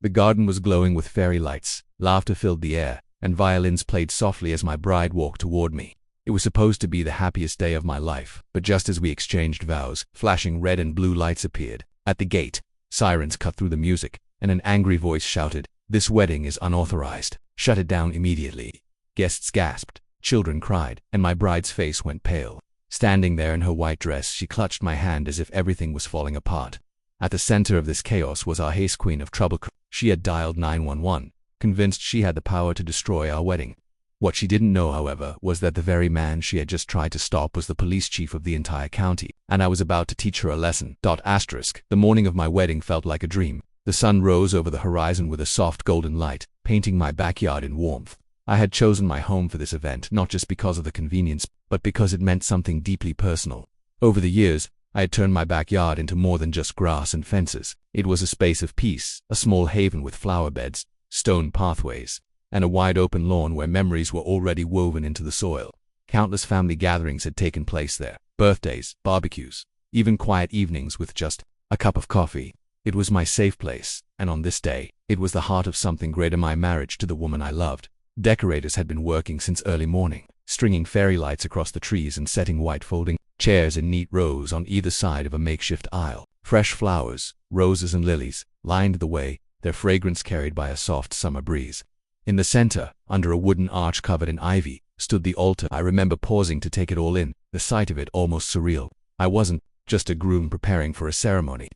The garden was glowing with fairy lights, laughter filled the air, and violins played softly as my bride walked toward me. It was supposed to be the happiest day of my life, but just as we exchanged vows, flashing red and blue lights appeared. At the gate, sirens cut through the music, and an angry voice shouted, "This wedding is unauthorized. Shut it down immediately." Guests gasped, children cried, and my bride's face went pale. Standing there in her white dress, she clutched my hand as if everything was falling apart. At the center of this chaos was our haste queen of trouble. She had dialed 911, convinced she had the power to destroy our wedding. What she didn't know, however, was that the very man she had just tried to stop was the police chief of the entire county, and I was about to teach her a lesson. The morning of my wedding felt like a dream. The sun rose over the horizon with a soft golden light, painting my backyard in warmth. I had chosen my home for this event not just because of the convenience, but because it meant something deeply personal. Over the years, I had turned my backyard into more than just grass and fences. It was a space of peace, a small haven with flower beds, stone pathways, and a wide open lawn where memories were already woven into the soil. Countless family gatherings had taken place there, birthdays, barbecues, even quiet evenings with just a cup of coffee. It was my safe place, and on this day, it was the heart of something greater: my marriage to the woman I loved. Decorators had been working since early morning, stringing fairy lights across the trees and setting white folding chairs in neat rows on either side of a makeshift aisle. Fresh flowers, roses and lilies, lined the way, their fragrance carried by a soft summer breeze. In the center, under a wooden arch covered in ivy, stood the altar. I remember pausing to take it all in, the sight of it almost surreal. I wasn't just a groom preparing for a ceremony.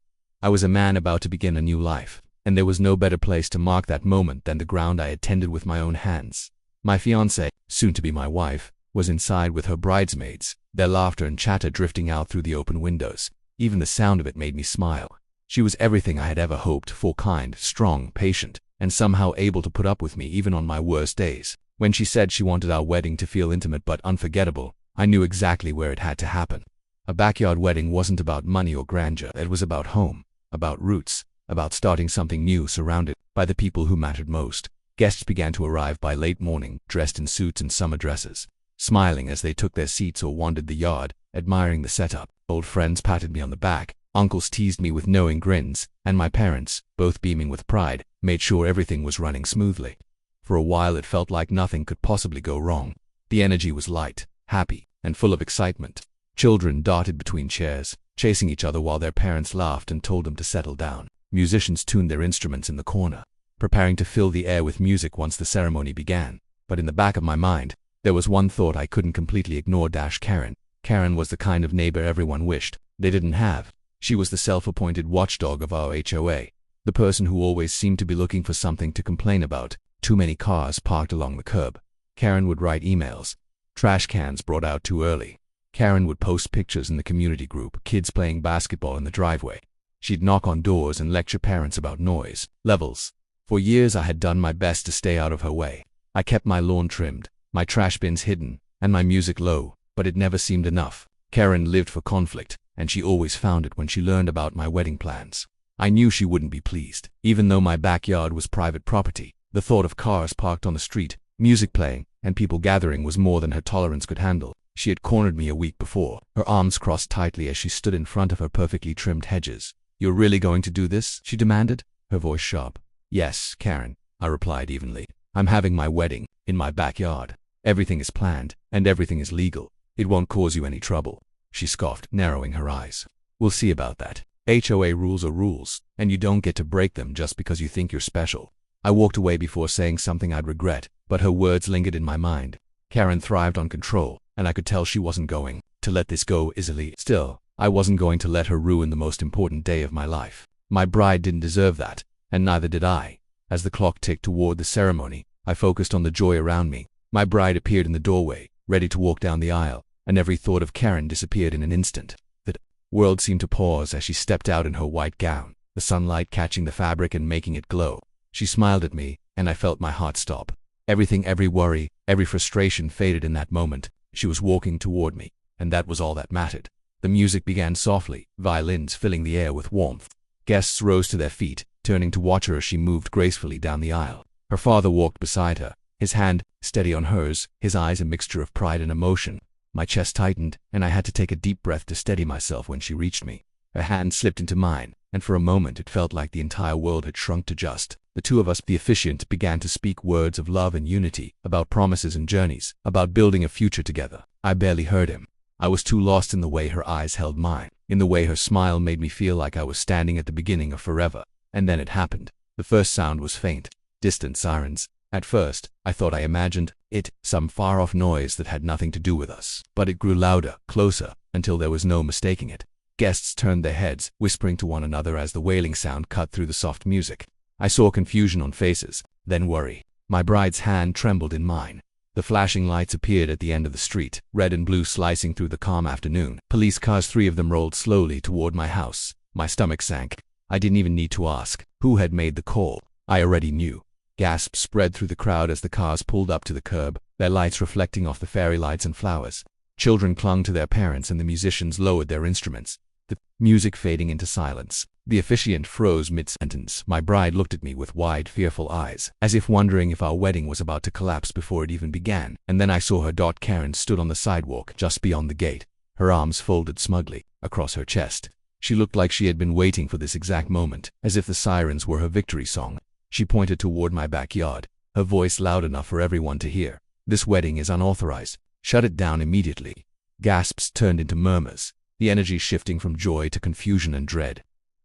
I was a man about to begin a new life, and there was no better place to mark that moment than the ground I had tended with my own hands. My fiancée, soon to be my wife, was inside with her bridesmaids, their laughter and chatter drifting out through the open windows. Even the sound of it made me smile. She was everything I had ever hoped for: kind, strong, patient, and somehow able to put up with me even on my worst days. When she said she wanted our wedding to feel intimate but unforgettable, I knew exactly where it had to happen. A backyard wedding wasn't about money or grandeur. It was about home, about roots, about starting something new surrounded by the people who mattered most. Guests began to arrive by late morning, dressed in suits and summer dresses, smiling as they took their seats or wandered the yard, admiring the setup. Old friends patted me on the back, uncles teased me with knowing grins, and my parents, both beaming with pride, made sure everything was running smoothly. For a while it felt like nothing could possibly go wrong. The energy was light, happy, and full of excitement. Children darted between chairs, chasing each other while their parents laughed and told them to settle down. Musicians tuned their instruments in the corner, preparing to fill the air with music once the ceremony began. But in the back of my mind, there was one thought I couldn't completely ignore: Karen. Karen was the kind of neighbor everyone wished they didn't have. She was the self-appointed watchdog of our HOA, the person who always seemed to be looking for something to complain about: too many cars parked along the curb. Karen would write emails, trash cans brought out too early. Karen would post pictures in the community group, kids playing basketball in the driveway. She'd knock on doors and lecture parents about noise levels. For years I had done my best to stay out of her way. I kept my lawn trimmed, my trash bins hidden, and my music low, but it never seemed enough. Karen lived for conflict, and she always found it when she learned about my wedding plans. I knew she wouldn't be pleased. Even though my backyard was private property, the thought of cars parked on the street, music playing, and people gathering was more than her tolerance could handle. She had cornered me a week before, her arms crossed tightly as she stood in front of her perfectly trimmed hedges. "You're really going to do this?" she demanded, her voice sharp. "Yes, Karen," I replied evenly. "I'm having my wedding in my backyard. Everything is planned, and everything is legal. It won't cause you any trouble." She scoffed, narrowing her eyes. "We'll see about that. HOA rules are rules, and you don't get to break them just because you think you're special." I walked away before saying something I'd regret, but her words lingered in my mind. Karen thrived on control, and I could tell she wasn't going to let this go easily. Still, I wasn't going to let her ruin the most important day of my life. My bride didn't deserve that, and neither did I. As the clock ticked toward the ceremony, I focused on the joy around me. My bride appeared in the doorway, ready to walk down the aisle, and every thought of Karen disappeared in an instant. The world seemed to pause as she stepped out in her white gown, the sunlight catching the fabric and making it glow. She smiled at me, and I felt my heart stop. Every worry, every frustration faded in that moment. She was walking toward me, and that was all that mattered. The music began softly, violins filling the air with warmth. Guests rose to their feet, turning to watch her as she moved gracefully down the aisle. Her father walked beside her, his hand steady on hers, his eyes a mixture of pride and emotion. My chest tightened, and I had to take a deep breath to steady myself when she reached me. Her hand slipped into mine, and for a moment it felt like the entire world had shrunk to just The two of us, the officiant, began to speak words of love and unity, about promises and journeys, about building a future together. I barely heard him. I was too lost in the way her eyes held mine, in the way her smile made me feel like I was standing at the beginning of forever. And then it happened. The first sound was faint, distant sirens. At first, I thought I imagined it, some far-off noise that had nothing to do with us. But it grew louder, closer, until there was no mistaking it. Guests turned their heads, whispering to one another as the wailing sound cut through the soft music. I saw confusion on faces, then worry. My bride's hand trembled in mine. The flashing lights appeared at the end of the street, red and blue slicing through the calm afternoon. Police cars, 3 of them, rolled slowly toward my house. My stomach sank. I didn't even need to ask who had made the call. I already knew. Gasps spread through the crowd as the cars pulled up to the curb, their lights reflecting off the fairy lights and flowers. Children clung to their parents and the musicians lowered their instruments, the music fading into silence. The officiant froze mid-sentence. My bride looked at me with wide, fearful eyes, as if wondering if our wedding was about to collapse before it even began. And then I saw her. Karen stood on the sidewalk just beyond the gate, her arms folded smugly across her chest. She looked like she had been waiting for this exact moment, as if the sirens were her victory song. She pointed toward my backyard, her voice loud enough for everyone to hear. "This wedding is unauthorized. Shut it down immediately." Gasps turned into murmurs, the energy shifting from joy to confusion and dread.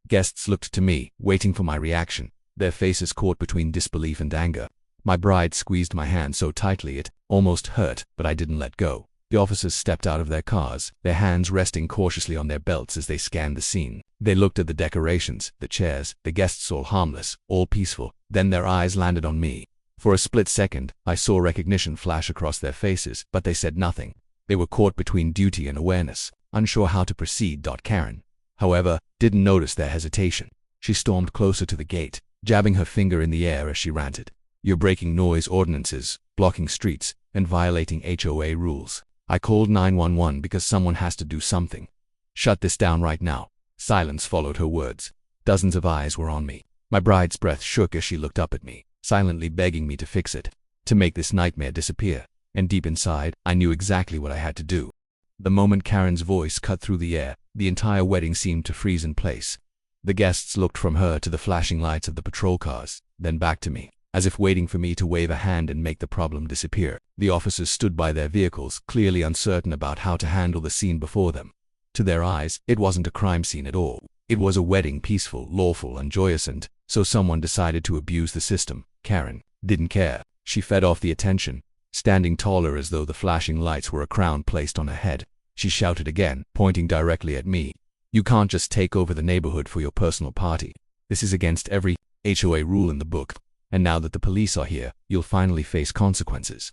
Guests looked to me, waiting for my reaction, their faces caught between disbelief and anger. My bride squeezed my hand so tightly it almost hurt, but I didn't let go. The officers stepped out of their cars, their hands resting cautiously on their belts as they scanned the scene. They looked at the decorations, the chairs, the guests, all harmless, all peaceful. Then their eyes landed on me. For a split second, I saw recognition flash across their faces, but they said nothing. They were caught between duty and awareness, unsure how to proceed. Karen, however, didn't notice their hesitation. She stormed closer to the gate, jabbing her finger in the air as she ranted. "You're breaking noise ordinances, blocking streets, and violating HOA rules. I called 911 because someone has to do something. Shut this down right now." Silence followed her words. Dozens of eyes were on me. My bride's breath shook as she looked up at me, silently begging me to fix it, to make this nightmare disappear. And deep inside, I knew exactly what I had to do. The moment Karen's voice cut through the air, the entire wedding seemed to freeze in place. The guests looked from her to the flashing lights of the patrol cars, then back to me, as if waiting for me to wave a hand and make the problem disappear. The officers stood by their vehicles, clearly uncertain about how to handle the scene before them. To their eyes, it wasn't a crime scene at all. It was a wedding, peaceful, lawful, and joyous, and so someone decided to abuse the system. Karen didn't care. She fed off the attention, standing taller as though the flashing lights were a crown placed on her head. She shouted again, pointing directly at me. "You can't just take over the neighborhood for your personal party. This is against every HOA rule in the book. And now that the police are here, you'll finally face consequences."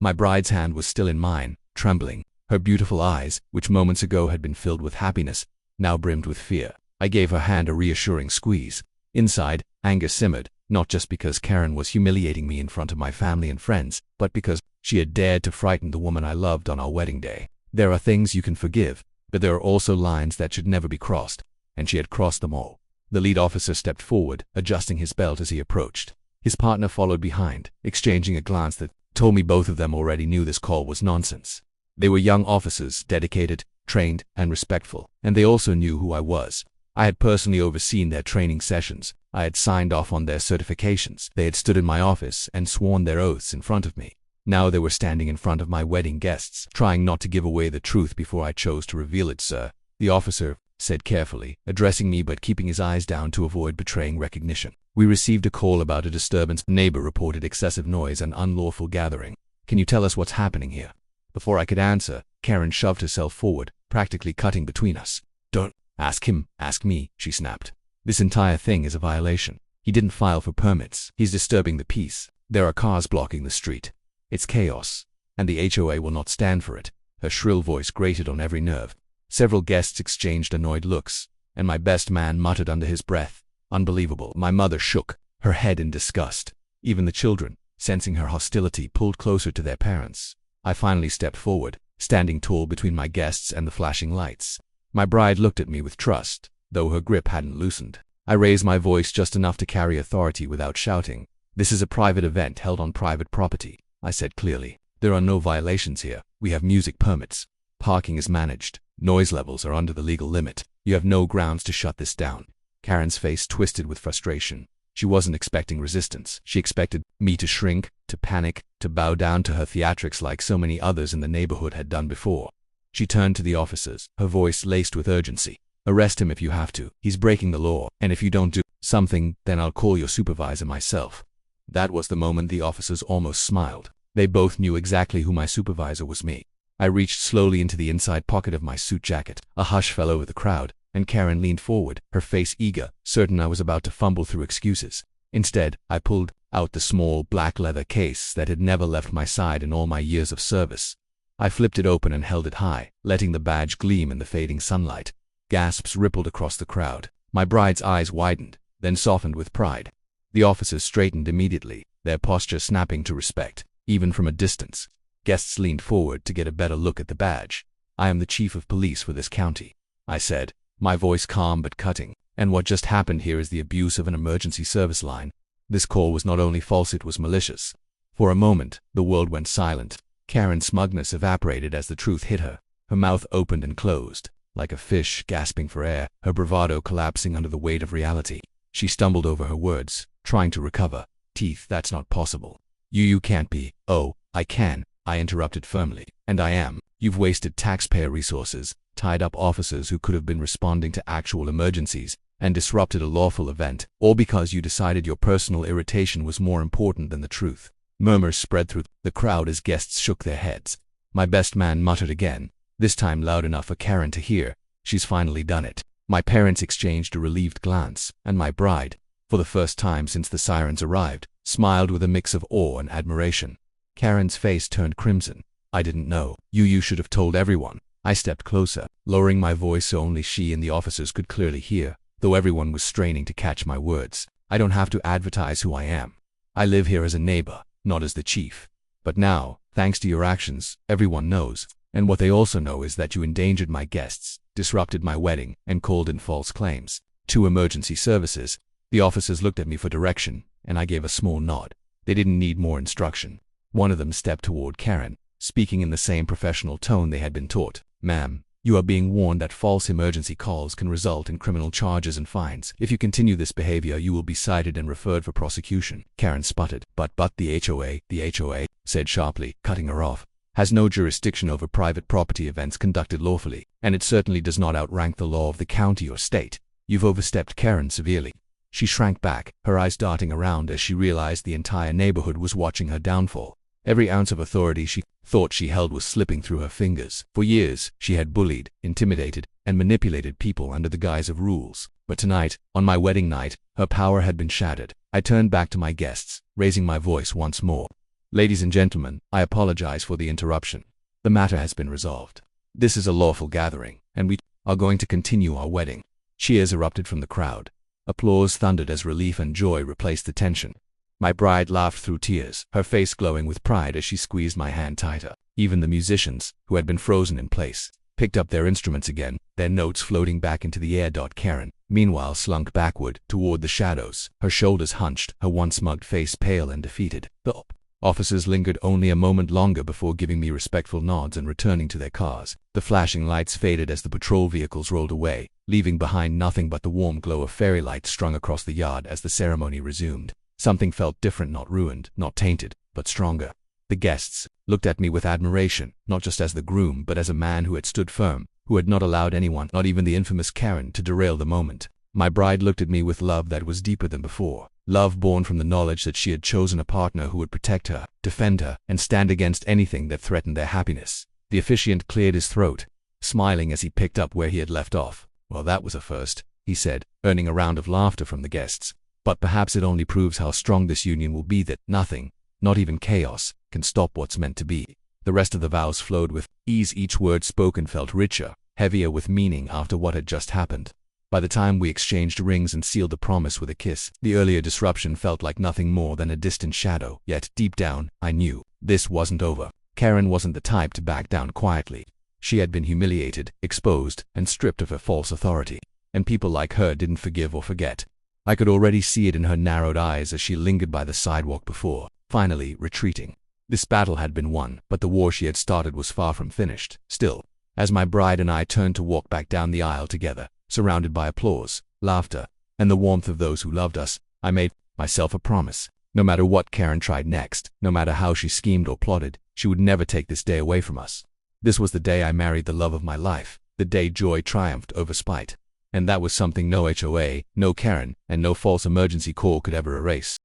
My bride's hand was still in mine, trembling. Her beautiful eyes, which moments ago had been filled with happiness, now brimmed with fear. I gave her hand a reassuring squeeze. Inside, anger simmered, not just because Karen was humiliating me in front of my family and friends, but because she had dared to frighten the woman I loved on our wedding day. There are things you can forgive, but there are also lines that should never be crossed, and she had crossed them all. The lead officer stepped forward, adjusting his belt as he approached. His partner followed behind, exchanging a glance that told me both of them already knew this call was nonsense. They were young officers, dedicated, trained, and respectful, and they also knew who I was. I had personally overseen their training sessions. I had signed off on their certifications. They had stood in my office and sworn their oaths in front of me. Now they were standing in front of my wedding guests, trying not to give away the truth before I chose to reveal it. "Sir," the officer said carefully, addressing me but keeping his eyes down to avoid betraying recognition. "We received a call about a disturbance. A neighbor reported excessive noise and unlawful gathering. Can you tell us what's happening here?" Before I could answer, Karen shoved herself forward, practically cutting between us. "Don't ask him, ask me," she snapped. "This entire thing is a violation. He didn't file for permits. He's disturbing the peace. There are cars blocking the street. It's chaos, and the HOA will not stand for it." Her shrill voice grated on every nerve. Several guests exchanged annoyed looks, and my best man muttered under his breath, "Unbelievable." My mother shook her head in disgust. Even the children, sensing her hostility, pulled closer to their parents. I finally stepped forward, standing tall between my guests and the flashing lights. My bride looked at me with trust, though her grip hadn't loosened. I raised my voice just enough to carry authority without shouting. "This is a private event held on private property," I said clearly. "There are no violations here. We have music permits. Parking is managed. Noise levels are under the legal limit. You have no grounds to shut this down." Karen's face twisted with frustration. She wasn't expecting resistance. She expected me to shrink, to panic, to bow down to her theatrics like so many others in the neighborhood had done before. She turned to the officers, her voice laced with urgency. "Arrest him if you have to. He's breaking the law, and if you don't do something, then I'll call your supervisor myself." That was the moment the officers almost smiled. They both knew exactly who my supervisor was: me. I reached slowly into the inside pocket of my suit jacket. A hush fell over the crowd, and Karen leaned forward, her face eager, certain I was about to fumble through excuses. Instead, I pulled out the small black leather case that had never left my side in all my years of service. I flipped it open and held it high, letting the badge gleam in the fading sunlight. Gasps rippled across the crowd. My bride's eyes widened, then softened with pride. The officers straightened immediately, their posture snapping to respect, even from a distance. Guests leaned forward to get a better look at the badge. "I am the chief of police for this county," I said, my voice calm but cutting. "And what just happened here is the abuse of an emergency service line. This call was not only false, it was malicious." For a moment, the world went silent. Karen's smugness evaporated as the truth hit her. Her mouth opened and closed, like a fish gasping for air, her bravado collapsing under the weight of reality. She stumbled over her words, trying to recover. "Teeth, that's not possible. You can't be." "Oh, I can," I interrupted firmly. "And I am. You've wasted taxpayer resources, tied up officers who could have been responding to actual emergencies, and disrupted a lawful event, all because you decided your personal irritation was more important than the truth." Murmurs spread through the crowd as guests shook their heads. My best man muttered again, this time loud enough for Karen to hear, "She's finally done it." My parents exchanged a relieved glance, and my bride, for the first time since the sirens arrived, smiled with a mix of awe and admiration. Karen's face turned crimson. "I didn't know. You should have told everyone." I stepped closer, lowering my voice so only she and the officers could clearly hear, though everyone was straining to catch my words. "I don't have to advertise who I am. I live here as a neighbor, not as the chief. But now, thanks to your actions, everyone knows. And what they also know is that you endangered my guests, disrupted my wedding, and called in false claims. 2 emergency services." The officers looked at me for direction, and I gave a small nod. They didn't need more instruction. One of them stepped toward Karen, speaking in the same professional tone they had been taught. "Ma'am, you are being warned that false emergency calls can result in criminal charges and fines. If you continue this behavior, you will be cited and referred for prosecution." Karen sputtered. But the HOA, said sharply, cutting her off, "has no jurisdiction over private property events conducted lawfully, and it certainly does not outrank the law of the county or state. You've overstepped." Karen severely. She shrank back, her eyes darting around as she realized the entire neighborhood was watching her downfall. Every ounce of authority she thought she held was slipping through her fingers. For years, she had bullied, intimidated, and manipulated people under the guise of rules. But tonight, on my wedding night, her power had been shattered. I turned back to my guests, raising my voice once more. "Ladies and gentlemen, I apologize for the interruption. The matter has been resolved. This is a lawful gathering, and we are going to continue our wedding." Cheers erupted from the crowd. Applause thundered as relief and joy replaced the tension. My bride laughed through tears, her face glowing with pride as she squeezed my hand tighter. Even the musicians, who had been frozen in place, picked up their instruments again, their notes floating back into the air. Karen, meanwhile, slunk backward, toward the shadows, her shoulders hunched, her once smug face pale and defeated. The officers lingered only a moment longer before giving me respectful nods and returning to their cars. The flashing lights faded as the patrol vehicles rolled away, leaving behind nothing but the warm glow of fairy lights strung across the yard as the ceremony resumed. Something felt different, not ruined, not tainted, but stronger. The guests looked at me with admiration, not just as the groom, but as a man who had stood firm, who had not allowed anyone, not even the infamous Karen, to derail the moment. My bride looked at me with love that was deeper than before. Love born from the knowledge that she had chosen a partner who would protect her, defend her, and stand against anything that threatened their happiness. The officiant cleared his throat, smiling as he picked up where he had left off. "Well, that was a first," he said, earning a round of laughter from the guests. "But perhaps it only proves how strong this union will be, that nothing, not even chaos, can stop what's meant to be." The rest of the vows flowed with ease. Each word spoken felt richer, heavier with meaning after what had just happened. By the time we exchanged rings and sealed the promise with a kiss, the earlier disruption felt like nothing more than a distant shadow. Yet, deep down, I knew this wasn't over. Karen wasn't the type to back down quietly. She had been humiliated, exposed, and stripped of her false authority. And people like her didn't forgive or forget. I could already see it in her narrowed eyes as she lingered by the sidewalk before, finally retreating. This battle had been won, but the war she had started was far from finished. Still, as my bride and I turned to walk back down the aisle together, surrounded by applause, laughter, and the warmth of those who loved us, I made myself a promise. No matter what Karen tried next, no matter how she schemed or plotted, she would never take this day away from us. This was the day I married the love of my life, the day joy triumphed over spite. And that was something no HOA, no Karen, and no false emergency call could ever erase.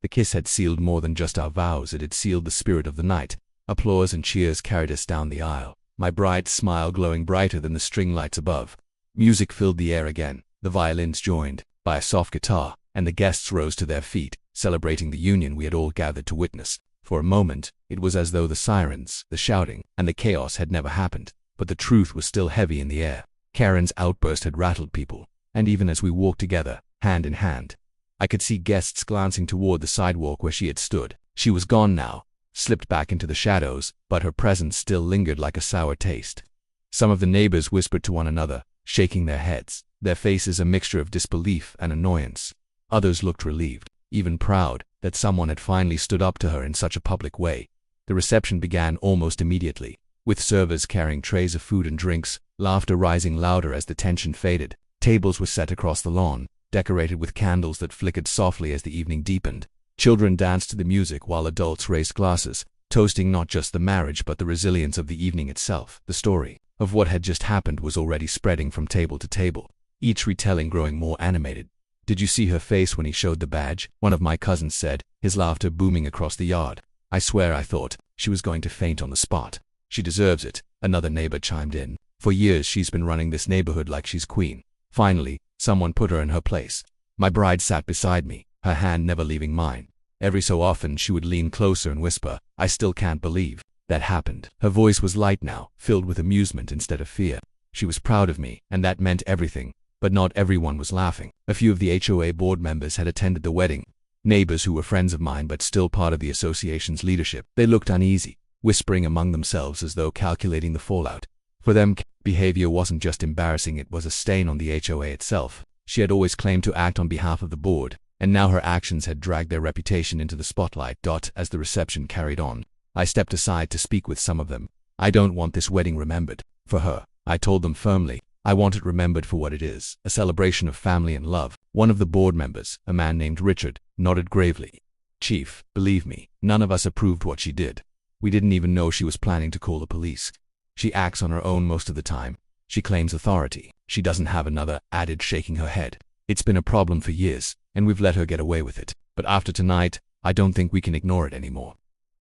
The kiss had sealed more than just our vows, it had sealed the spirit of the night. Applause and cheers carried us down the aisle, my bride's smile glowing brighter than the string lights above. Music filled the air again, the violins joined by a soft guitar, and the guests rose to their feet, celebrating the union we had all gathered to witness. For a moment, it was as though the sirens, the shouting, and the chaos had never happened, but the truth was still heavy in the air. Karen's outburst had rattled people, and even as we walked together, hand in hand, I could see guests glancing toward the sidewalk where she had stood. She was gone now, slipped back into the shadows, but her presence still lingered like a sour taste. Some of the neighbors whispered to one another, shaking their heads, their faces a mixture of disbelief and annoyance. Others looked relieved, even proud, that someone had finally stood up to her in such a public way. The reception began almost immediately, with servers carrying trays of food and drinks, laughter rising louder as the tension faded. Tables were set across the lawn, decorated with candles that flickered softly as the evening deepened. Children danced to the music while adults raised glasses, toasting not just the marriage but the resilience of the evening itself. The story of what had just happened was already spreading from table to table, each retelling growing more animated. "Did you see her face when he showed the badge?" one of my cousins said, his laughter booming across the yard. "I swear I thought she was going to faint on the spot." "She deserves it," another neighbor chimed in. "For years she's been running this neighborhood like she's queen." Finally, someone put her in her place. My bride sat beside me, her hand never leaving mine. Every so often she would lean closer and whisper, "I still can't believe that happened." Her voice was light now, filled with amusement instead of fear. She was proud of me, and that meant everything. But not everyone was laughing. A few of the HOA board members had attended the wedding, neighbors who were friends of mine but still part of the association's leadership. They looked uneasy, whispering among themselves as though calculating the fallout. For them, behavior wasn't just embarrassing, it was a stain on the HOA itself. She had always claimed to act on behalf of the board, and now her actions had dragged their reputation into the spotlight. As the reception carried on, I stepped aside to speak with some of them. "I don't want this wedding remembered for her," I told them firmly. "I want it remembered for what it is, a celebration of family and love." One of the board members, a man named Richard, nodded gravely. "Chief, believe me, none of us approved what she did. We didn't even know she was planning to call the police. She acts on her own most of the time. She claims authority. She doesn't have another," added, shaking her head. "It's been a problem for years, and we've let her get away with it. But after tonight, I don't think we can ignore it anymore."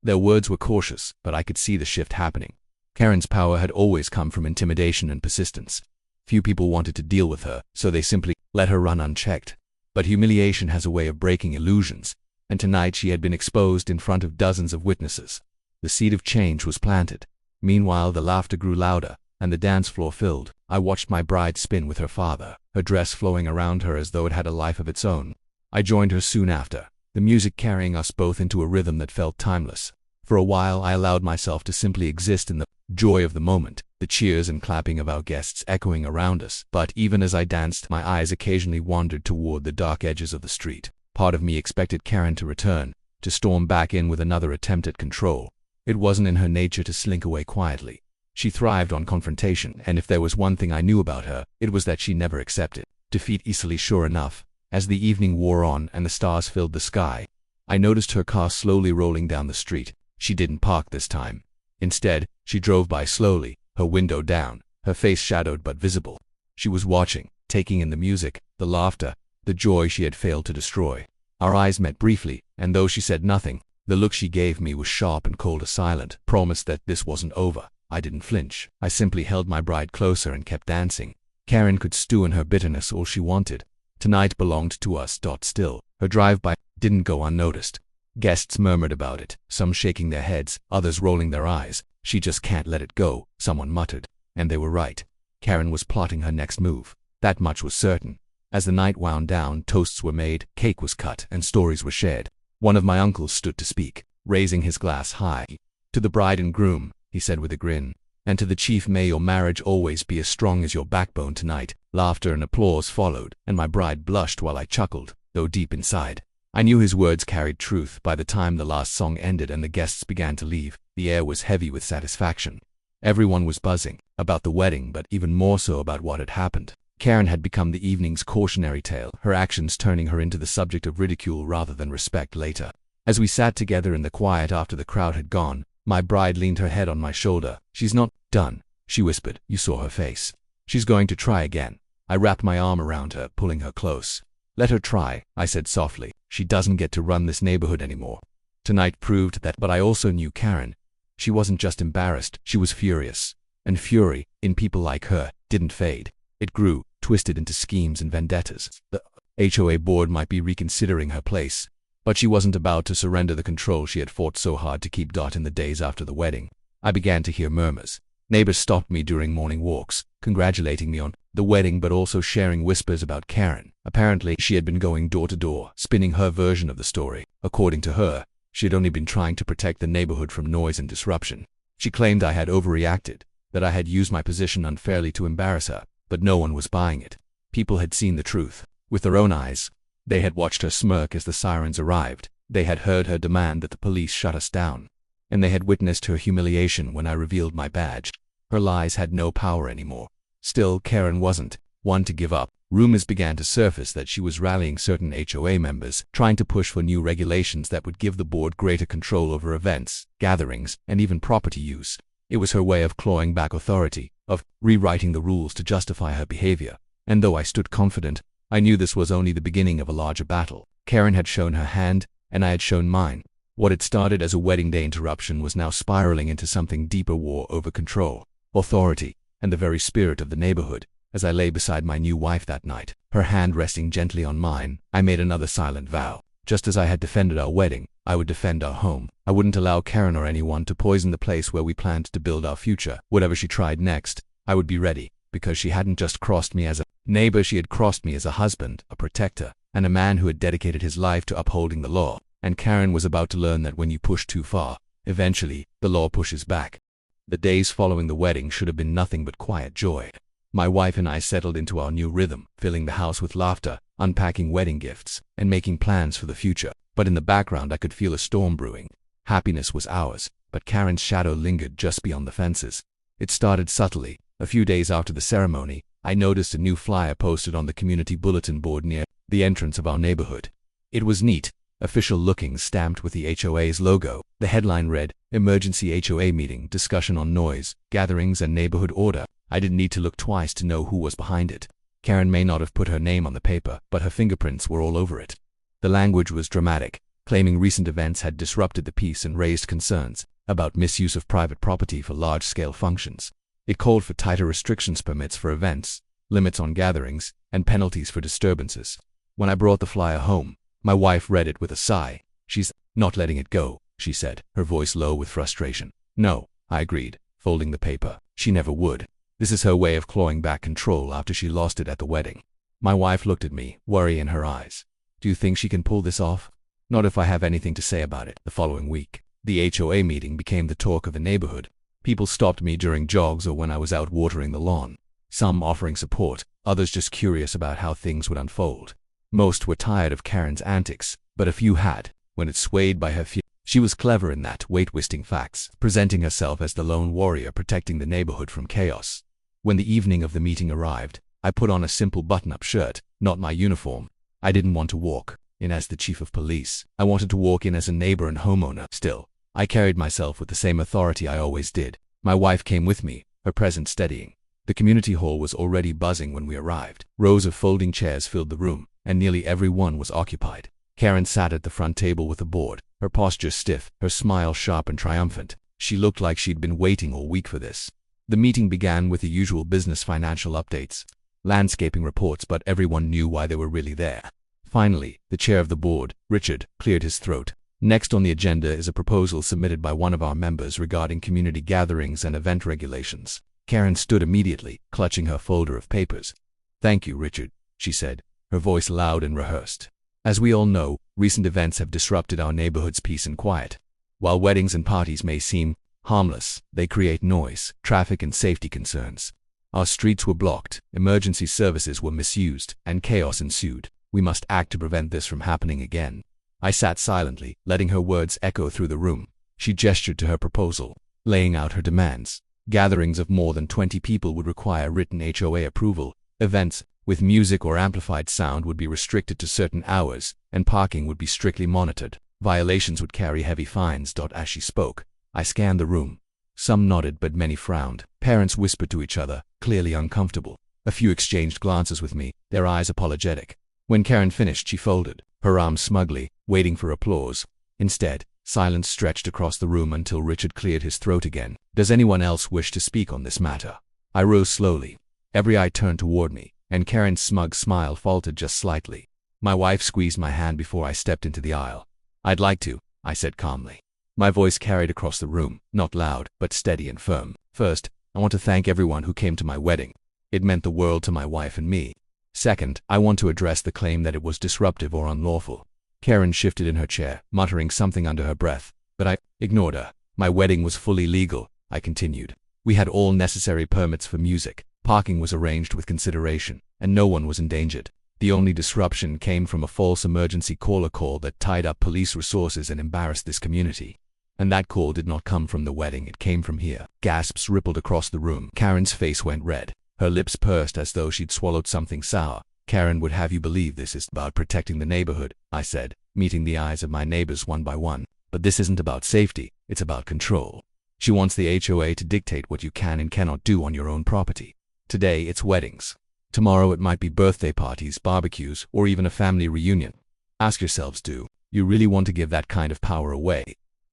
Their words were cautious, but I could see the shift happening. Karen's power had always come from intimidation and persistence. Few people wanted to deal with her, so they simply let her run unchecked. But humiliation has a way of breaking illusions, and tonight she had been exposed in front of dozens of witnesses. The seed of change was planted. Meanwhile, the laughter grew louder, and the dance floor filled. I watched my bride spin with her father, her dress flowing around her as though it had a life of its own. I joined her soon after, the music carrying us both into a rhythm that felt timeless. For a while, I allowed myself to simply exist in the joy of the moment, the cheers and clapping of our guests echoing around us. But even as I danced, my eyes occasionally wandered toward the dark edges of the street. Part of me expected Karen to return, to storm back in with another attempt at control. It wasn't in her nature to slink away quietly. She thrived on confrontation, and if there was one thing I knew about her, it was that she never accepted defeat easily. Sure enough, as the evening wore on and the stars filled the sky, I noticed her car slowly rolling down the street. She didn't park this time. Instead, she drove by slowly, her window down, her face shadowed but visible. She was watching, taking in the music, the laughter, the joy she had failed to destroy. Our eyes met briefly, and though she said nothing, the look she gave me was sharp and cold, a silent promise that this wasn't over. I didn't flinch. I simply held my bride closer and kept dancing. Karen could stew in her bitterness all she wanted. Tonight belonged to us. Still, her drive-by didn't go unnoticed. Guests murmured about it, some shaking their heads, others rolling their eyes. "She just can't let it go," someone muttered. And they were right. Karen was plotting her next move. That much was certain. As the night wound down, toasts were made, cake was cut, and stories were shared. One of my uncles stood to speak, raising his glass high. "To the bride and groom," he said with a grin, "and to the chief, may your marriage always be as strong as your backbone tonight." Laughter and applause followed, and my bride blushed while I chuckled, though deep inside I knew his words carried truth. By the time the last song ended and the guests began to leave, the air was heavy with satisfaction. Everyone was buzzing about the wedding, but even more so about what had happened. Karen had become the evening's cautionary tale, her actions turning her into the subject of ridicule rather than respect later. As we sat together in the quiet after the crowd had gone, my bride leaned her head on my shoulder. "She's not done," she whispered. "You saw her face. She's going to try again." I wrapped my arm around her, pulling her close. "Let her try," I said softly. "She doesn't get to run this neighborhood anymore." Tonight proved that, but I also knew Karen. She wasn't just embarrassed, she was furious. And fury, in people like her, didn't fade. It grew, twisted into schemes and vendettas. The HOA board might be reconsidering her place, but she wasn't about to surrender the control she had fought so hard to keep. In the days after the wedding, I began to hear murmurs. Neighbors stopped me during morning walks, congratulating me on the wedding but also sharing whispers about Karen. Apparently, she had been going door to door, spinning her version of the story. According to her, she had only been trying to protect the neighborhood from noise and disruption. She claimed I had overreacted, that I had used my position unfairly to embarrass her, but no one was buying it. People had seen the truth with their own eyes. They had watched her smirk as the sirens arrived. They had heard her demand that the police shut us down. And they had witnessed her humiliation when I revealed my badge. Her lies had no power anymore. Still, Karen wasn't one to give up. Rumors began to surface that she was rallying certain HOA members, trying to push for new regulations that would give the board greater control over events, gatherings, and even property use. It was her way of clawing back authority, of rewriting the rules to justify her behavior. And though I stood confident, I knew this was only the beginning of a larger battle. Karen had shown her hand, and I had shown mine. What had started as a wedding day interruption was now spiraling into something deeper: war over control, authority, and the very spirit of the neighborhood. As I lay beside my new wife that night, her hand resting gently on mine, I made another silent vow. Just as I had defended our wedding, I would defend our home. I wouldn't allow Karen or anyone to poison the place where we planned to build our future. Whatever she tried next, I would be ready, because she hadn't just crossed me as a neighbor, she had crossed me as a husband, a protector, and a man who had dedicated his life to upholding the law. And Karen was about to learn that when you push too far, eventually, the law pushes back. The days following the wedding should have been nothing but quiet joy. My wife and I settled into our new rhythm, filling the house with laughter, unpacking wedding gifts, and making plans for the future. But in the background I could feel a storm brewing. Happiness was ours, but Karen's shadow lingered just beyond the fences. It started subtly. A few days after the ceremony, I noticed a new flyer posted on the community bulletin board near the entrance of our neighborhood. It was neat, official-looking, stamped with the HOA's logo. The headline read, "Emergency HOA Meeting, Discussion on Noise, Gatherings and Neighborhood Order." I didn't need to look twice to know who was behind it. Karen may not have put her name on the paper, but her fingerprints were all over it. The language was dramatic, claiming recent events had disrupted the peace and raised concerns about misuse of private property for large-scale functions. It called for tighter restrictions, permits for events, limits on gatherings, and penalties for disturbances. When I brought the flyer home, my wife read it with a sigh. "She's not letting it go," she said, her voice low with frustration. "No," I agreed, folding the paper. "She never would. This is her way of clawing back control after she lost it at the wedding." My wife looked at me, worry in her eyes. "Do you think she can pull this off?" "Not if I have anything to say about it." The following week, the HOA meeting became the talk of the neighborhood. People stopped me during jogs or when I was out watering the lawn. Some offering support, others just curious about how things would unfold. Most were tired of Karen's antics, but a few had, when it swayed by her fear. She was clever in that, weight-twisting facts, presenting herself as the lone warrior protecting the neighborhood from chaos. When the evening of the meeting arrived, I put on a simple button-up shirt, not my uniform. I didn't want to walk in as the chief of police. I wanted to walk in as a neighbor and homeowner. Still, I carried myself with the same authority I always did. My wife came with me, her presence steadying. The community hall was already buzzing when we arrived. Rows of folding chairs filled the room, and nearly every one was occupied. Karen sat at the front table with the board, her posture stiff, her smile sharp and triumphant. She looked like she'd been waiting all week for this. The meeting began with the usual business financial updates, landscaping reports, but everyone knew why they were really there. Finally, the chair of the board, Richard, cleared his throat. Next on the agenda is a proposal submitted by one of our members regarding community gatherings and event regulations. Karen stood immediately, clutching her folder of papers. "Thank you, Richard," she said, her voice loud and rehearsed. "As we all know, recent events have disrupted our neighborhood's peace and quiet. While weddings and parties may seem harmless, they create noise, traffic, and safety concerns. Our streets were blocked, emergency services were misused, and chaos ensued. We must act to prevent this from happening again." I sat silently, letting her words echo through the room. She gestured to her proposal, laying out her demands. Gatherings of more than 20 people would require written HOA approval. Events with music or amplified sound would be restricted to certain hours, and parking would be strictly monitored. Violations would carry heavy fines. As she spoke, I scanned the room. Some nodded, but many frowned. Parents whispered to each other, clearly uncomfortable. A few exchanged glances with me, their eyes apologetic. When Karen finished, she folded her arms smugly, waiting for applause. Instead, silence stretched across the room until Richard cleared his throat again. Does anyone else wish to speak on this matter? I rose slowly. Every eye turned toward me, and Karen's smug smile faltered just slightly. My wife squeezed my hand before I stepped into the aisle. I'd like to, I said calmly. My voice carried across the room, not loud, but steady and firm. First, I want to thank everyone who came to my wedding. It meant the world to my wife and me. Second, I want to address the claim that it was disruptive or unlawful. Karen shifted in her chair, muttering something under her breath, but I ignored her. My wedding was fully legal, I continued. We had all necessary permits for music, parking was arranged with consideration, and no one was endangered. The only disruption came from a false emergency caller call that tied up police resources and embarrassed this community. And that call did not come from the wedding, it came from here. Gasps rippled across the room. Karen's face went red. Her lips pursed as though she'd swallowed something sour. Karen would have you believe this is about protecting the neighborhood, I said, meeting the eyes of my neighbors one by one. But this isn't about safety, it's about control. She wants the HOA to dictate what you can and cannot do on your own property. Today it's weddings. Tomorrow it might be birthday parties, barbecues, or even a family reunion. Ask yourselves, do you really want to give that kind of power away?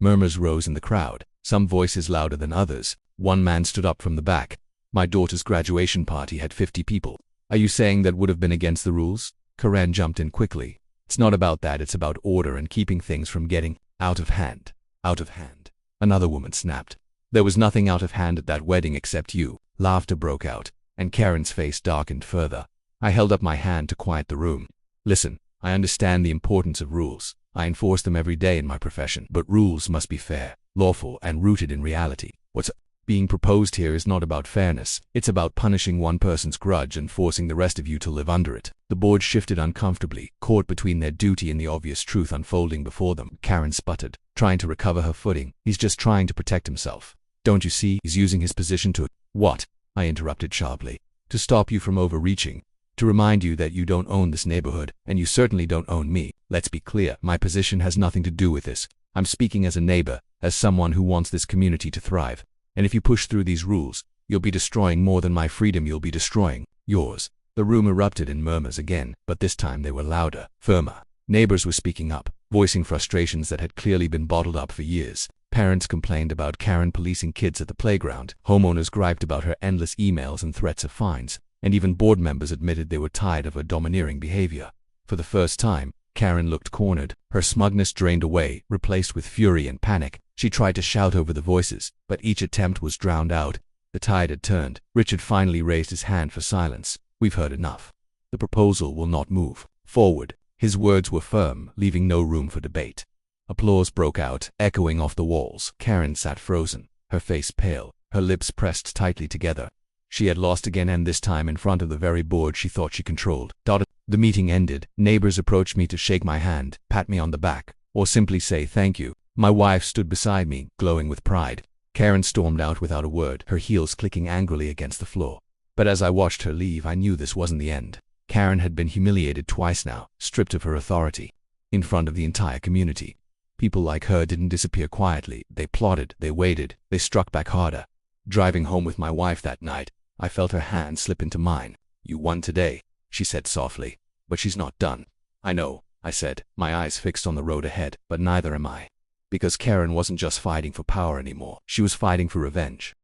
Murmurs rose in the crowd, some voices louder than others. One man stood up from the back. My daughter's graduation party had 50 people. Are you saying that would have been against the rules? Karen jumped in quickly. It's not about that, it's about order and keeping things from getting out of hand. Out of hand. Another woman snapped. There was nothing out of hand at that wedding except you. Laughter broke out, and Karen's face darkened further. I held up my hand to quiet the room. Listen, I understand the importance of rules. I enforce them every day in my profession, but rules must be fair, lawful, and rooted in reality. What's being proposed here is not about fairness. It's about punishing one person's grudge and forcing the rest of you to live under it. The board shifted uncomfortably, caught between their duty and the obvious truth unfolding before them. Karen sputtered, trying to recover her footing. He's just trying to protect himself. Don't you see? He's using his position to— What? I interrupted sharply. To stop you from overreaching. To remind you that you don't own this neighborhood, and you certainly don't own me. Let's be clear, my position has nothing to do with this. I'm speaking as a neighbor, as someone who wants this community to thrive. And if you push through these rules, you'll be destroying more than my freedom, you'll be destroying yours. The room erupted in murmurs again, but this time they were louder, firmer. Neighbors were speaking up, voicing frustrations that had clearly been bottled up for years. Parents complained about Karen policing kids at the playground. Homeowners griped about her endless emails and threats of fines. And even board members admitted they were tired of her domineering behavior. For the first time, Karen looked cornered. Her smugness drained away, replaced with fury and panic. She tried to shout over the voices, but each attempt was drowned out. The tide had turned. Richard finally raised his hand for silence. We've heard enough. The proposal will not move forward. His words were firm, leaving no room for debate. Applause broke out, echoing off the walls. Karen sat frozen, her face pale, her lips pressed tightly together. She had lost again, and this time in front of the very board she thought she controlled. The meeting ended. Neighbors approached me to shake my hand, pat me on the back, or simply say thank you. My wife stood beside me, glowing with pride. Karen stormed out without a word, her heels clicking angrily against the floor. But as I watched her leave, I knew this wasn't the end. Karen had been humiliated twice now, stripped of her authority, in front of the entire community. People like her didn't disappear quietly. They plotted, they waited, they struck back harder. Driving home with my wife that night, I felt her hand slip into mine. You won today, she said softly. But she's not done. I know, I said, my eyes fixed on the road ahead, but neither am I. Because Karen wasn't just fighting for power anymore. She was fighting for revenge.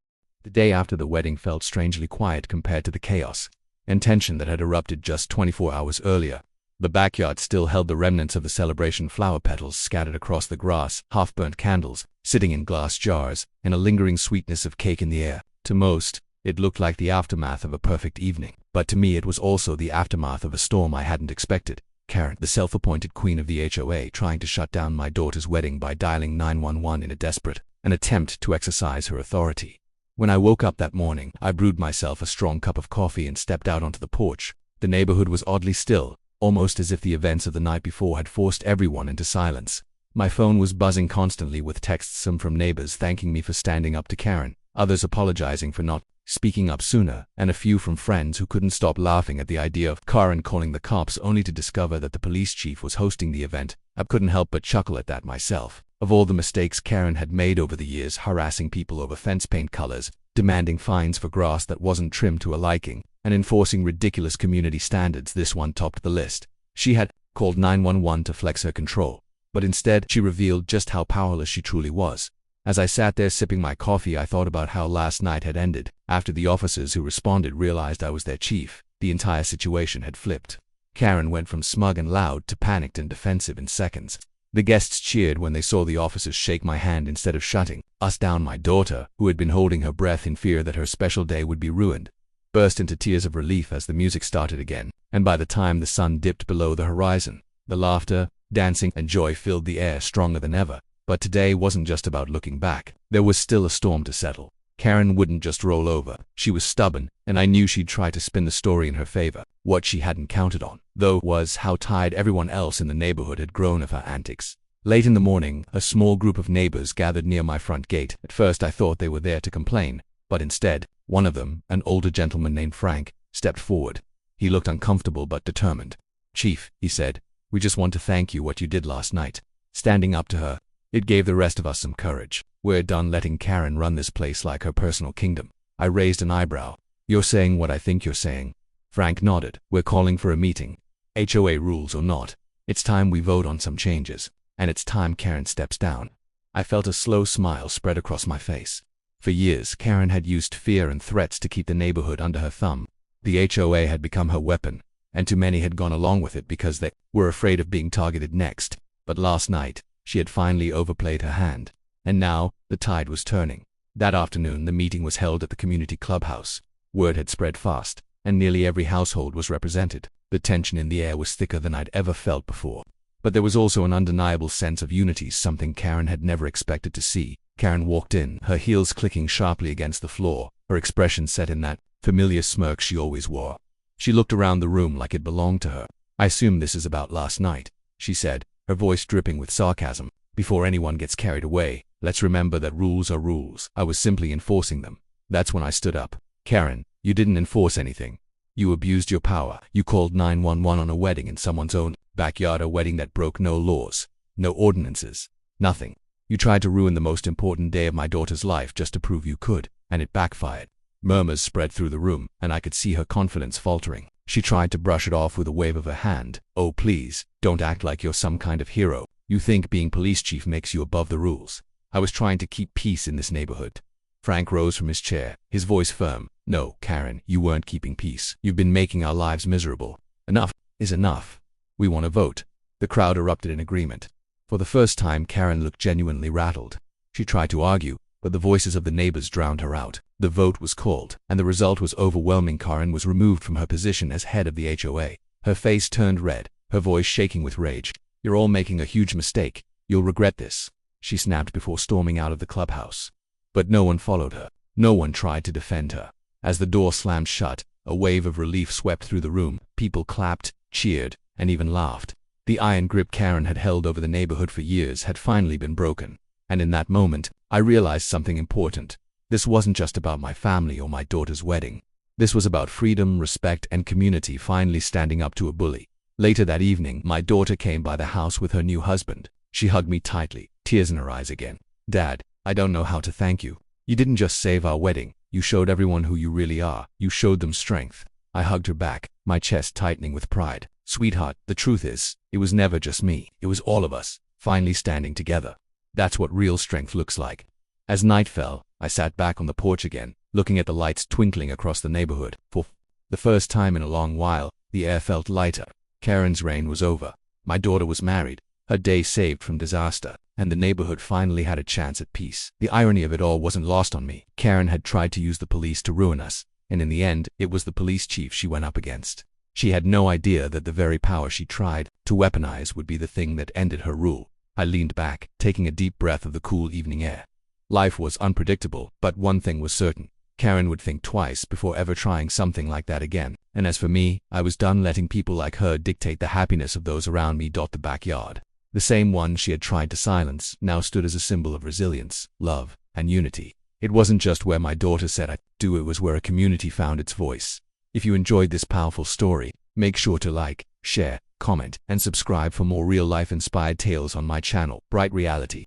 The day after the wedding felt strangely quiet compared to the chaos and tension that had erupted just 24 hours earlier. The backyard still held the remnants of the celebration, flower petals scattered across the grass, half-burnt candles sitting in glass jars, and a lingering sweetness of cake in the air. To most, it looked like the aftermath of a perfect evening. But to me it was also the aftermath of a storm I hadn't expected. Karen, the self-appointed queen of the HOA, trying to shut down my daughter's wedding by dialing 911 in a desperate attempt to exercise her authority. When I woke up that morning, I brewed myself a strong cup of coffee and stepped out onto the porch. The neighborhood was oddly still, almost as if the events of the night before had forced everyone into silence. My phone was buzzing constantly with texts, some from neighbors thanking me for standing up to Karen, others apologizing for not speaking up sooner, and a few from friends who couldn't stop laughing at the idea of Karen calling the cops only to discover that the police chief was hosting the event. I couldn't help but chuckle at that myself. Of all the mistakes Karen had made over the years, harassing people over fence paint colors, demanding fines for grass that wasn't trimmed to her liking, and enforcing ridiculous community standards, this one topped the list. She had called 911 to flex her control, but instead she revealed just how powerless she truly was. As I sat there sipping my coffee, I thought about how last night had ended. After the officers who responded realized I was their chief, the entire situation had flipped. Karen went from smug and loud to panicked and defensive in seconds. The guests cheered when they saw the officers shake my hand instead of shutting us down. My daughter, who had been holding her breath in fear that her special day would be ruined, burst into tears of relief as the music started again, and by the time the sun dipped below the horizon, the laughter, dancing, and joy filled the air stronger than ever. But today wasn't just about looking back. There was still a storm to settle. Karen wouldn't just roll over. She was stubborn, and I knew she'd try to spin the story in her favor. What she hadn't counted on, though, was how tired everyone else in the neighborhood had grown of her antics. Late in the morning, a small group of neighbors gathered near my front gate. At first I thought they were there to complain, but instead, one of them, an older gentleman named Frank, stepped forward. He looked uncomfortable but determined. "Chief," he said, "we just want to thank you what you did last night." Standing up to her, it gave the rest of us some courage. "We're done letting Karen run this place like her personal kingdom." I raised an eyebrow. "You're saying what I think you're saying?" Frank nodded. "We're calling for a meeting. HOA rules or not. It's time we vote on some changes. And it's time Karen steps down." I felt a slow smile spread across my face. For years, Karen had used fear and threats to keep the neighborhood under her thumb. The HOA had become her weapon, and too many had gone along with it because they were afraid of being targeted next. But last night, she had finally overplayed her hand. And now, the tide was turning. That afternoon, the meeting was held at the community clubhouse. Word had spread fast, and nearly every household was represented. The tension in the air was thicker than I'd ever felt before. But there was also an undeniable sense of unity, something Karen had never expected to see. Karen walked in, her heels clicking sharply against the floor, her expression set in that familiar smirk she always wore. She looked around the room like it belonged to her. "I assume this is about last night," she said, her voice dripping with sarcasm. "Before anyone gets carried away, let's remember that rules are rules. I was simply enforcing them." That's when I stood up. "Karen, you didn't enforce anything. You abused your power. You called 911 on a wedding in someone's own backyard, a wedding that broke no laws, no ordinances, nothing. You tried to ruin the most important day of my daughter's life just to prove you could, and it backfired." Murmurs spread through the room, and I could see her confidence faltering. She tried to brush it off with a wave of her hand. "Oh, please, don't act like you're some kind of hero. You think being police chief makes you above the rules. I was trying to keep peace in this neighborhood." Frank rose from his chair, his voice firm. "No, Karen, you weren't keeping peace. You've been making our lives miserable. Enough is enough. We want to vote." The crowd erupted in agreement. For the first time, Karen looked genuinely rattled. She tried to argue, but the voices of the neighbors drowned her out. The vote was called, and the result was overwhelming. Karen was removed from her position as head of the HOA. Her face turned red, her voice shaking with rage. "You're all making a huge mistake. You'll regret this," she snapped before storming out of the clubhouse. But no one followed her. No one tried to defend her. As the door slammed shut, a wave of relief swept through the room. People clapped, cheered, and even laughed. The iron grip Karen had held over the neighborhood for years had finally been broken. And in that moment, I realized something important. This wasn't just about my family or my daughter's wedding. This was about freedom, respect, and community finally standing up to a bully. Later that evening, my daughter came by the house with her new husband. She hugged me tightly, tears in her eyes again. "Dad, I don't know how to thank you. You didn't just save our wedding. You showed everyone who you really are. You showed them strength." I hugged her back, my chest tightening with pride. "Sweetheart, the truth is, it was never just me. It was all of us, finally standing together. That's what real strength looks like." As night fell, I sat back on the porch again, looking at the lights twinkling across the neighborhood. For the first time in a long while, the air felt lighter. Karen's reign was over. My daughter was married, her day saved from disaster, and the neighborhood finally had a chance at peace. The irony of it all wasn't lost on me. Karen had tried to use the police to ruin us, and in the end, it was the police chief she went up against. She had no idea that the very power she tried to weaponize would be the thing that ended her rule. I leaned back, taking a deep breath of the cool evening air. Life was unpredictable, but one thing was certain. Karen would think twice before ever trying something like that again. And as for me, I was done letting people like her dictate the happiness of those around me. The backyard, the same one she had tried to silence, now stood as a symbol of resilience, love, and unity. It wasn't just where my daughter said I do it was where a community found its voice. If you enjoyed this powerful story, make sure to like, share, comment, and subscribe for more real-life inspired tales on my channel, Bright Reality.